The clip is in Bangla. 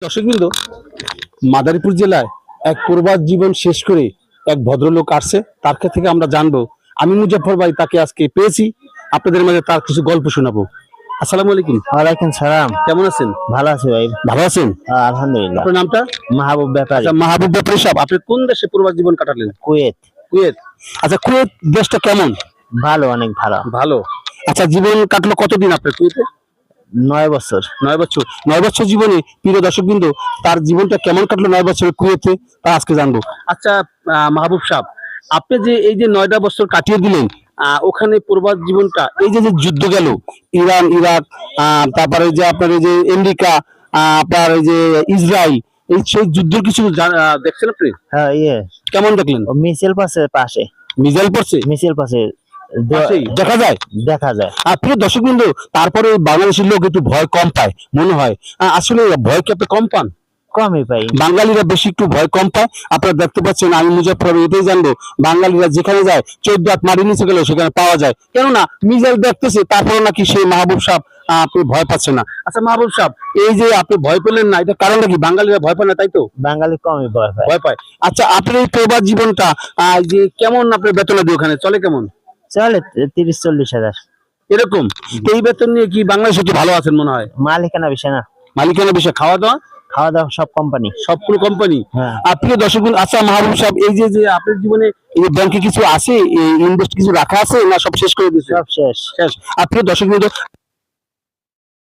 দর্শকবৃন্দ, মাদারীপুর জেলায় এক প্রবাস জীবন শেষ করে এক ভদ্রলোক আসছে, তার কাছ থেকে আমরা জানবো। আমি মুজাফফর ভাই তাকে আজকে পেয়েছি, আপনাদের মাঝে তার কিছু গল্প শোনাবো। আসসালামু আলাইকুম। ওয়ালাইকুম সালাম। কেমন আছেন? ভালো আছি ভাই। ভালো আছেন? আলহামদুলিল্লাহ। আপনার নামটা? মাহবুব ব্যাপারী। আচ্ছা, মাহবুব ব্যাপারী সাহেব, আপনি কোন দেশে প্রবাস জীবন কাটালেন? কুয়েত। কুয়েত। আচ্ছা, কুয়েত দেশটা কেমন? ভালো, অনেক ভালো। ভালো। আচ্ছা, জীবন কাটলো কতদিন আপনার কুয়েতে? 9 বছর। 9 বছর। 9 বছর জীবনে প্রিয় দর্শকবৃন্দ, তার জীবনটা কেমন কাটলো 9 বছরের কুয়েতে, তা আজকে জানবো। আচ্ছা মাহবুব সাহেব, আপনি যে এই যে 9টা বছর কাটিয়ে দিলেন ওখানে প্রবাস জীবনটা, এই যে যে যুদ্ধ গেল ইরান ইরাক, তারপরে যে আপনার এই যে আমেরিকা, আপনার এই যে ইসরায়েল, এই সেই যুদ্ধের কিছু দেখছেন আপনি? হ্যাঁ, কেমন দেখলেন? মিছিল পাশে পাশে। মিসাইল পড়ছে? মিছিল পাশে পাশেই দেখা যায়? দেখা যায়। প্রিয় দর্শকবৃন্দ, তারপরে বাংলাদেশের লোক একটু ভয় কম পায় মনে হয়। আসলে ভয় কি আপনি কম পান? কমই পাই। বাঙালিরা বেশি একটু ভয় কম পায়। আপনারা দেখতে পাচ্ছেন, আমি মুজাফফর এটাই জানবো, বাঙালিরা যেখানে যায় 14 হাত মারি নিচে গেলেও সেখানে পাওয়া যায়। কেননা মিজাইল দেখতেছে, তারপরে নাকি সেই মাহবুব সাহেব আপনি ভয় পাচ্ছেন না। আচ্ছা মাহবুব সাহেব, এই যে আপনি ভয় পেলেন না, এটা কারণটা কি? বাঙালিরা ভয় পায় না, তাই তো? বাঙালি কমই ভয় পায়। ভয় পায়। আচ্ছা, আপনার এই প্রবাস জীবনটা যে কেমন, আপনার বেতনাদি ওখানে চলে কেমন? চলে 30-40 হাজার এরকম? এই বেতন নিয়ে কি বাংলাদেশে তো ভালো আছেন মনে হয়? মালিকানা বিষয় না। মালিকানা বিষয়, খাওয়া দাওয়া খাওয়া দাওয়া সব কোম্পানি। সবগুলো কোম্পানি? হ্যাঁ। প্রিয় দর্শক, আচ্ছা মাহবুব সাহেব, এই যে যে আপনার জীবনে এই ব্যাংকে কিছু আছে, ইনভেস্ট কিছু রাখা আছে না সব শেষ করে দিয়েছে? সব শেষ। শেষ। প্রিয় দর্শক,